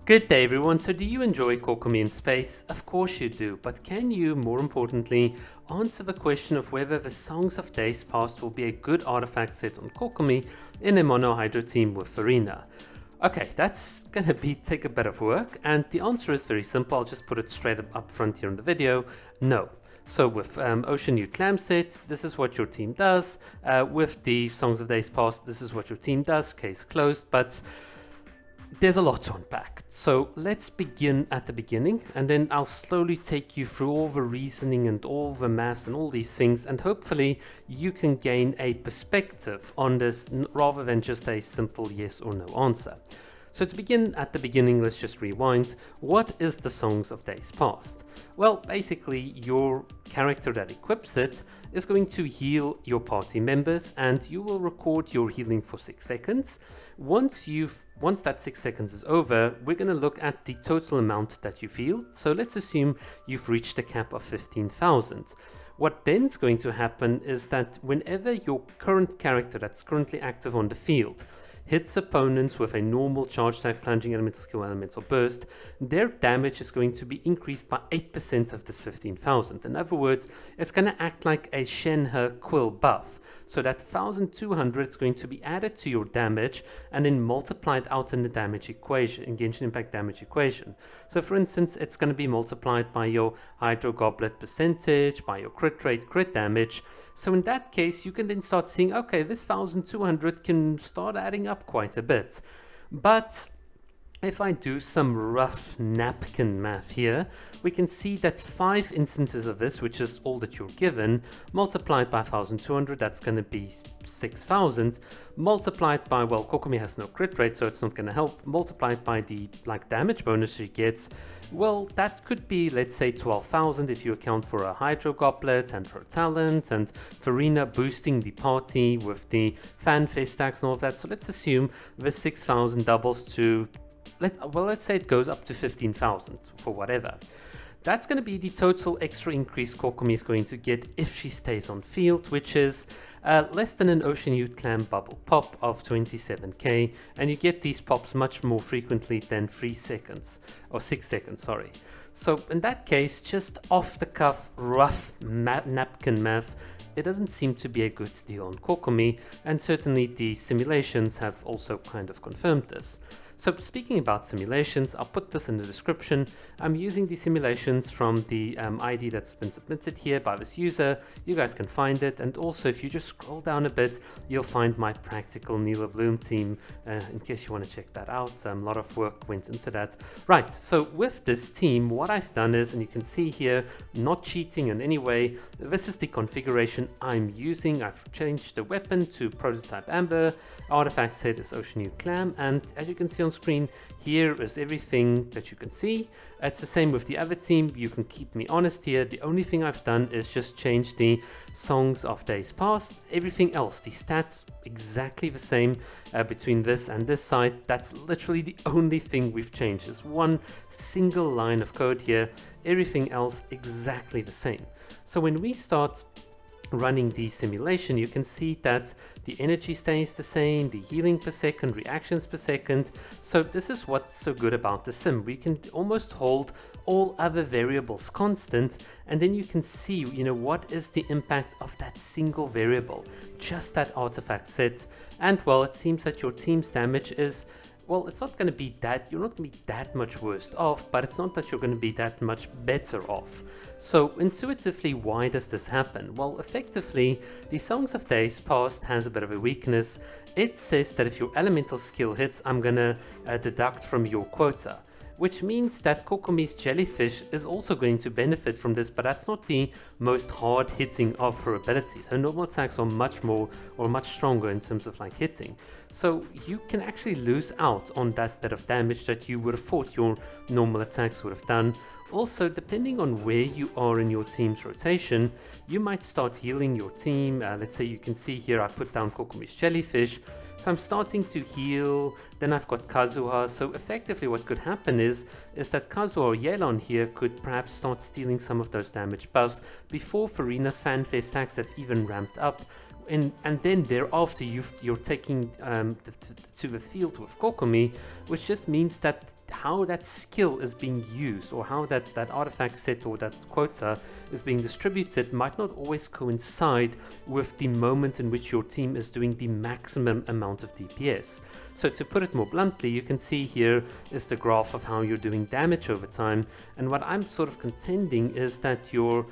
Good day everyone. So do you enjoy Kokomi in space? Of course you do, but can you, more importantly, answer the question of whether the Songs of Days Past will be a good artifact set on Kokomi in a monohydro team with Farina? Okay, that's gonna take a bit of work, and the answer is very simple. I'll just put it straight up front here in the video. No. So with Ocean Hued Clam set, this is what your team does. With the Songs of Days Past, this is what your team does. Case closed, but there's a lot to unpack. So let's begin at the beginning, and then I'll slowly take you through all the reasoning and all the maths and all these things, and hopefully you can gain a perspective on this rather than just a simple yes or no answer. So to begin at the beginning, let's just rewind. What is the Songs of Days Past? Well, basically your character that equips it is going to heal your party members, and you will record your healing for 6 seconds. Once that 6 seconds is over, we're going to look at the total amount that you've healed. So let's assume you've reached a cap of 15,000. What then is going to happen is that whenever your current character that's currently active on the field hits opponents with a normal charge type, plunging elemental skill, elemental burst, their damage is going to be increased by 8% of this 15,000. In other words, it's going to act like a Shenhe Quill buff. So that 1,200 is going to be added to your damage and then multiplied out in the damage equation, in Genshin Impact damage equation. So for instance, it's going to be multiplied by your Hydro Goblet percentage, by your crit rate, crit damage. So in that case, you can then start seeing, okay, this 1,200 can start adding up quite a bit. But if I do some rough napkin math here, we can see that 5 instances of this, which is all that you're given, multiplied by 1,200, that's going to be 6,000, multiplied by, well, Kokomi has no crit rate, so it's not going to help, multiplied by the damage bonus she gets, well, that could be, let's say, 12,000 if you account for a Hydro Goblet and her talent, and Farina boosting the party with the fanfare stacks and all of that. So let's assume the 6,000 doubles to, let's say it goes up to 15,000 for whatever. That's going to be the total extra increase Kokomi is going to get if she stays on field, which is less than an Ocean Hued Clam bubble pop of 27k, and you get these pops much more frequently than 3 seconds, or 6 seconds, sorry. So in that case, just off the cuff, rough napkin math, it doesn't seem to be a good deal on Kokomi, and certainly the simulations have also kind of confirmed this. So speaking about simulations, I'll put this in the description. I'm using the simulations from the ID that's been submitted here by this user. You guys can find it, and also if you just scroll down a bit, you'll find my practical Neela Bloom team in case you want to check that out. A lot of work went into that. Right, so with this team, what I've done is, and you can see here, not cheating in any way, this is the configuration I'm using. I've changed the weapon to Prototype Amber, artifact set is Ocean Hued Clam, and as you can see on screen, here is everything that you can see. It's the same with the other team. You can keep me honest here. The only thing I've done is just change the Songs of Days Past. Everything else, the stats, exactly the same between this and this side. That's literally the only thing we've changed. There's one single line of code here. Everything else exactly the same. So when we start running the simulation, you can see that the energy stays the same, the healing per second, reactions per second. So this is what's so good about the sim. We can almost hold all other variables constant, and then you can see, what is the impact of that single variable, just that artifact set. And well, it seems that your team's damage is, well, it's not going to be that, you're not going to be that much worse off, but it's not that you're going to be that much better off. So intuitively, why does this happen? Well, effectively, the Songs of Days Past has a bit of a weakness. It says that if your elemental skill hits, I'm going to deduct from your quota, which means that Kokomi's jellyfish is also going to benefit from this, but that's not the most hard hitting of her abilities. Her normal attacks are much more or much stronger in terms of hitting. So you can actually lose out on that bit of damage that you would have thought your normal attacks would have done. Also, depending on where you are in your team's rotation, you might start healing your team. Let's say you can see here I put down Kokomi's jellyfish. So I'm starting to heal, then I've got Kazuha. So effectively what could happen is that Kazuha or Yelan here could perhaps start stealing some of those damage buffs before Farina's fanfare stacks have even ramped up. and then thereafter you're taking to the field with Kokomi, which just means that how that skill is being used, or how that artifact set or that quota is being distributed, might not always coincide with the moment in which your team is doing the maximum amount of DPS. So to put it more bluntly, you can see here is the graph of how you're doing damage over time, and what I'm sort of contending is that your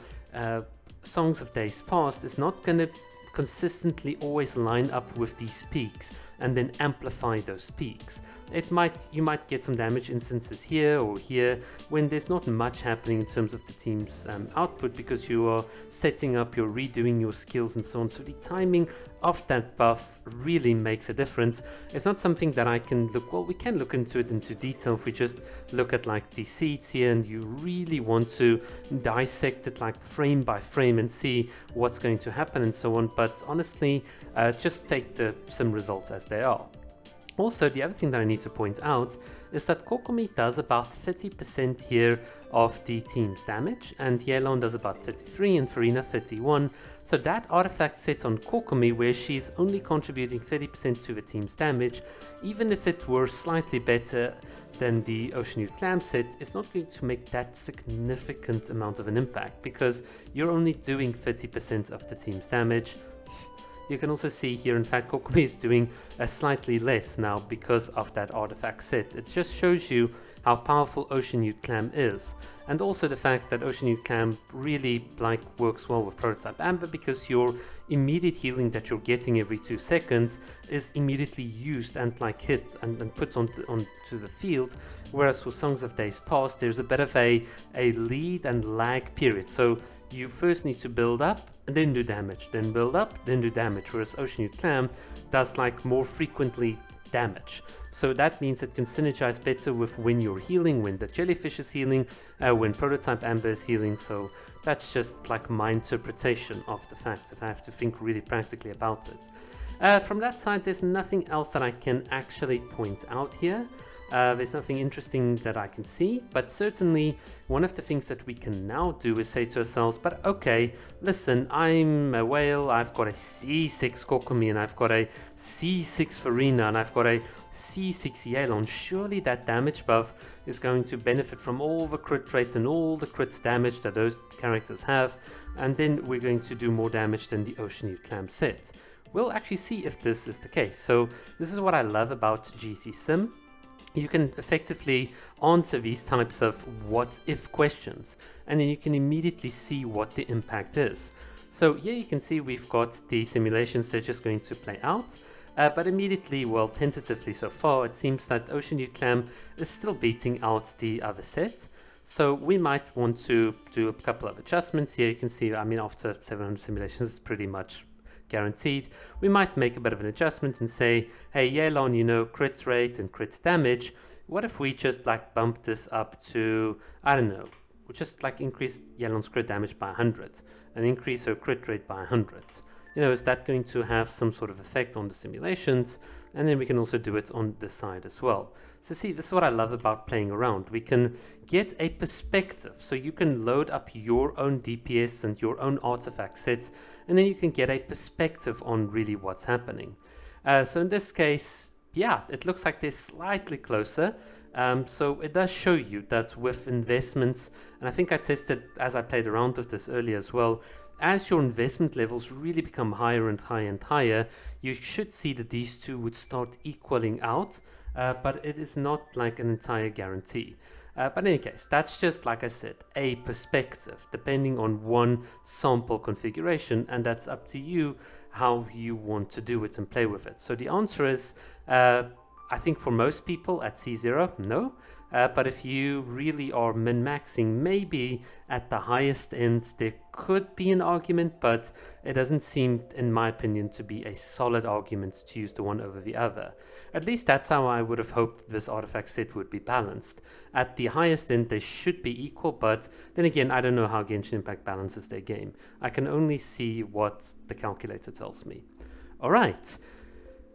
Songs of Days Past is not going to consistently always line up with these peaks and then amplify those peaks. You might get some damage instances here or here when there's not much happening in terms of the team's output, because you are setting up, you're redoing your skills and so on. So the timing of that buff really makes a difference. It's not something that I can we can look into it into detail if we just look at like the seeds here, and you really want to dissect it like frame by frame and see what's going to happen and so on. But honestly, just take the sim results as they are. Also, the other thing that I need to point out is that Kokomi does about 30% here of the team's damage, and Yelan does about 33 and Farina 31. So that artifact set on Kokomi, where she's only contributing 30% to the team's damage, even if it were slightly better than the Hued Clam set, it's not going to make that significant amount of an impact, because you're only doing 30% of the team's damage. You can also see here, in fact, Kokomi is doing slightly less now because of that artifact set. It just shows you how powerful Hued Clam is, and also the fact that Hued Clam really works well with Prototype Amber, because your immediate healing that you're getting every 2 seconds is immediately used and hit and put onto the field, whereas for Songs of Days Past there's a bit of a lead and lag period. So you first need to build up and then do damage, then build up, then do damage, whereas Hued Clam does more frequently damage. So that means it can synergize better with when you're healing, when the jellyfish is healing, when Prototype Amber is healing. So that's just my interpretation of the facts, if I have to think really practically about it. From that side, there's nothing else that I can actually point out here. There's nothing interesting that I can see, but certainly one of the things that we can now do is say to ourselves, but okay, listen, I'm a whale, I've got a C6 Kokomi, and I've got a C6 Farina, and I've got a C6 Yelan. Surely that damage buff is going to benefit from all the crit rates and all the crit damage that those characters have, and then we're going to do more damage than the Hued Clam set. We'll actually see if this is the case. So this is what I love about GC Sim. You can effectively answer these types of what if questions, and then you can immediately see what the impact is. So here you can see we've got the simulations that are just going to play out, but immediately, well, tentatively so far, it seems that Hued Clam is still beating out the other set. So we might want to do a couple of adjustments here. You can see, I mean, after 700 simulations, it's pretty much guaranteed. We might make a bit of an adjustment and say, hey, Yelan, crit rate and crit damage, what if we just bump this up to, I don't know, we just increase Yelan's crit damage by 100 and increase her crit rate by 100. Is that going to have some sort of effect on the simulations? And then we can also do it on this side as well. So see, this is what I love about playing around. We can get a perspective. So you can load up your own DPS and your own artifact sets, and then you can get a perspective on really what's happening. So in this case, yeah, it looks like they're slightly closer. So it does show you that with investments, and I think I tested as I played around with this earlier as well, as your investment levels really become higher and higher and higher, you should see that these two would start equaling out, but it is not an entire guarantee. But in any case, that's just, like I said, a perspective depending on one sample configuration, and that's up to you how you want to do it and play with it. So the answer is, I think for most people at C0, no. But if you really are min-maxing, maybe at the highest end there could be an argument, but it doesn't seem, in my opinion, to be a solid argument to use the one over the other. At least that's how I would have hoped this artifact set would be balanced. At the highest end they should be equal, but then again, I don't know how Genshin Impact balances their game. I can only see what the calculator tells me. Alright.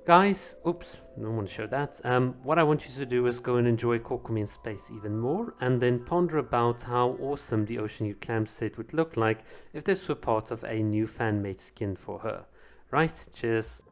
Guys, oops, don't want to show that. What I want you to do is go and enjoy Kokomi in space even more, and then ponder about how awesome the Hued Clam set would look like if this were part of a new fan-made skin for her. Right, cheers.